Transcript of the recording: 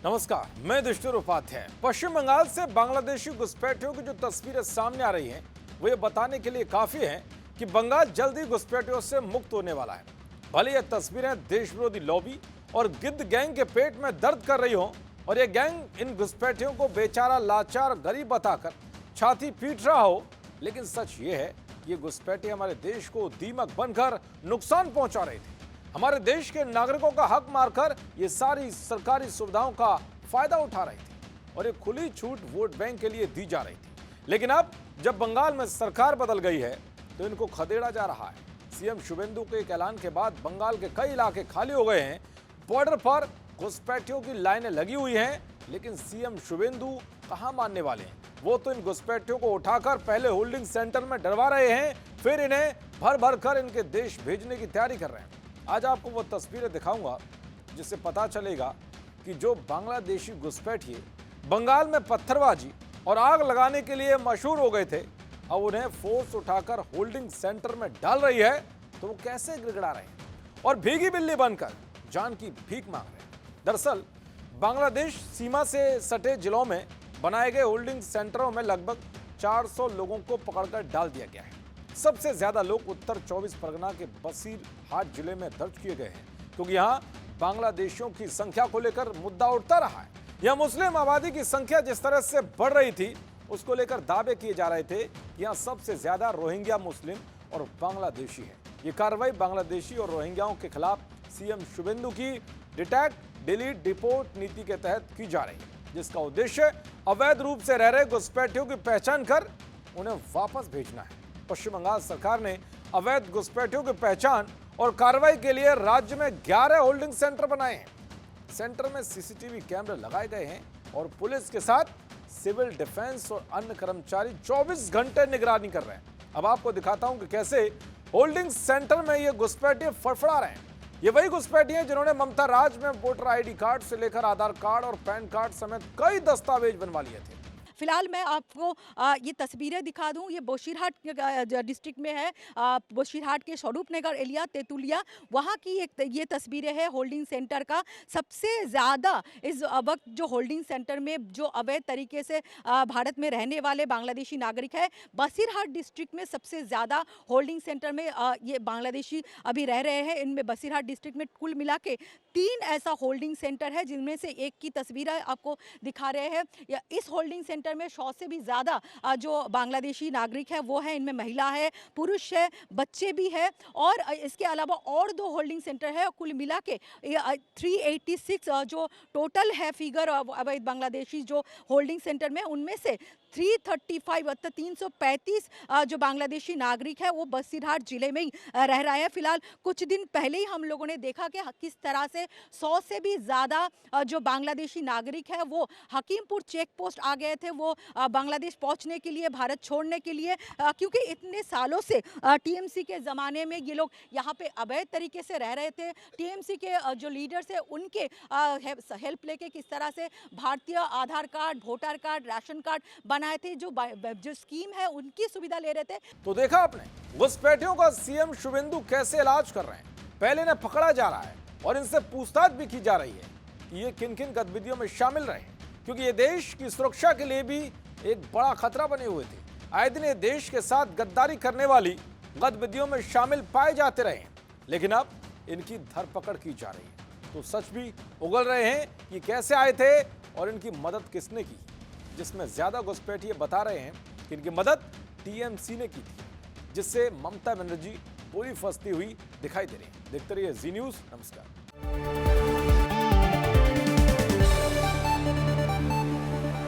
नमस्कार, मैं दुष्टुर उपाध्याय। पश्चिम बंगाल से बांग्लादेशी घुसपैठियों की जो तस्वीरें सामने आ रही हैं, वो ये बताने के लिए काफी हैं कि बंगाल जल्द ही घुसपैठियों से मुक्त होने वाला है। भले ये तस्वीरें देश विरोधी लॉबी और गिद्ध गैंग के पेट में दर्द कर रही हो और ये गैंग इन घुसपैठियों को बेचारा लाचार गरीब बताकर छाती पीट रहा हो, लेकिन सच ये है ये घुसपैठे हमारे देश को दीमक बनकर नुकसान पहुंचा रहे थे। हमारे देश के नागरिकों का हक मारकर ये सारी सरकारी सुविधाओं का फायदा उठा रही थी और ये खुली छूट वोट बैंक के लिए दी जा रही थी। लेकिन अब जब बंगाल में सरकार बदल गई है तो इनको खदेड़ा जा रहा है। सीएम शुभेंदु के एक ऐलान के बाद बंगाल के कई इलाके खाली हो गए हैं। बॉर्डर पर घुसपैठियों की लाइनें लगी हुई हैं, लेकिन सीएम शुभेंदु कहां मानने वाले हैं। वो तो इन घुसपैठियों को उठाकर पहले होल्डिंग सेंटर में डरवा रहे हैं, फिर इन्हें भर भर कर इनके देश भेजने की तैयारी कर रहे हैं। आज आपको वो तस्वीरें दिखाऊंगा जिससे पता चलेगा कि जो बांग्लादेशी घुसपैठिए बंगाल में पत्थरबाजी और आग लगाने के लिए मशहूर हो गए थे, अब उन्हें फोर्स उठाकर होल्डिंग सेंटर में डाल रही है तो वो कैसे गिड़गिड़ा रहे हैं और भीगी बिल्ली बनकर जान की भीख मांग रहे हैं। दरअसल बांग्लादेश सीमा से सटे जिलों में बनाए गए होल्डिंग सेंटरों में लगभग 400 लोगों को पकड़कर डाल दिया गया है। सबसे ज्यादा लोग उत्तर 24 परगना के बसीरहाट जिले में दर्ज किए गए हैं, क्योंकि यहां बांग्लादेशियों की संख्या को लेकर मुद्दा उठता रहा है। यहां मुस्लिम आबादी की संख्या जिस तरह से बढ़ रही थी, उसको लेकर दावे किए जा रहे थे कि यहां सबसे ज्यादा रोहिंग्या मुस्लिम और बांग्लादेशी है। ये कार्रवाई बांग्लादेशी और रोहिंग्याओं के खिलाफ सीएम शुभेंदु की डिटेक्ट डिलीट डिपोर्ट नीति के तहत की जा रही है, जिसका उद्देश्य अवैध रूप से रह रहे घुसपैठियों की पहचान कर उन्हें वापस भेजना है। पश्चिम बंगाल सरकार ने अवैध घुसपैठियों की पहचान और कार्रवाई के लिए राज्य में 11 होल्डिंग सेंटर बनाए हैं। सेंटर में सीसीटीवी कैमरे लगाए गए हैं और पुलिस के साथ सिविल डिफेंस और अन्य कर्मचारी 24 घंटे निगरानी कर रहे हैं। अब आपको दिखाता हूं कि कैसे होल्डिंग सेंटर में ये घुसपैठिए फड़फड़ा रहे हैं। ये वही घुसपैठिए हैं जिन्होंने ममता राज में वोटर आईडी कार्ड से लेकर आधार कार्ड और पैन कार्ड समेत कई दस्तावेज बनवा लिए थे। फिलहाल मैं आपको ये तस्वीरें दिखा दूं। ये बोशीरहाट डिस्ट्रिक्ट में है। बोशीरहाट के स्वरूप नगर एलिया तेतुलिया वहाँ की ये तस्वीरें हैं होल्डिंग सेंटर का। सबसे ज़्यादा इस वक्त जो होल्डिंग सेंटर में जो अवैध तरीके से भारत में रहने वाले बांग्लादेशी नागरिक है, बसीरहाट डिस्ट्रिक्ट में सबसे ज़्यादा होल्डिंग सेंटर में ये बांग्लादेशी अभी रह रहे हैं। इनमें बसीरहाट डिस्ट्रिक्ट में कुल मिला के 3 ऐसा होल्डिंग सेंटर है, जिनमें से एक की तस्वीर आपको दिखा रहे हैं। इस होल्डिंग सेंटर में 100 से भी ज़्यादा जो बांग्लादेशी नागरिक है वो है। इनमें महिला है, पुरुष है, बच्चे भी है और इसके अलावा और 2 होल्डिंग सेंटर है। कुल मिला के 386 जो टोटल है फिगर अवैध बांग्लादेशी जो होल्डिंग सेंटर में, उनमें से 335 अर्थात 335 जो बांग्लादेशी नागरिक है वो बसीरहाट जिले में ही रह रहा है। फिलहाल कुछ दिन पहले ही हम लोगों ने देखा कि किस तरह से 100 से भी ज़्यादा जो बांग्लादेशी नागरिक है वो हकीमपुर चेक पोस्ट आ गए थे। वो बांग्लादेश पहुंचने के लिए, भारत छोड़ने के लिए, क्योंकि इतने सालों से टीएमसी के ज़माने में ये लोग यहाँ पे अवैध तरीके से रह रहे थे। टीएमसी के जो लीडर्स है उनके हेल्प लेके किस तरह से भारतीय Aadhaar card, voter card, ration card बनाए थे, जो स्कीम है उनकी सुविधा ले रहे थे। तो देखा आपने घुसपैठियों का सीएम शुभेंदु कैसे इलाज कर रहे हैं। पहले इन्हें पकड़ा जा रहा है और इनसे पूछताछ भी की जा रही है कि ये किन किन गतिविधियों में शामिल रहे, क्योंकि ये देश की सुरक्षा के लिए भी एक बड़ा खतरा बने हुए थे। आए दिन ये देश के साथ गद्दारी करने वाली गतिविधियों में शामिल पाए जाते रहे, लेकिन अब इनकी धरपकड़ की जा रही है। तो सच भी उगल रहे हैं कि कैसे आए थे और इनकी मदद किसने की, जिसमें ज्यादा घुसपैठिए बता रहे हैं कि इनकी मदद टीएमसी ने की थी, जिससे ममता बनर्जी पूरी फंसती हुई दिखाई दे रही है। देखते रहिए जी न्यूज़। नमस्कार।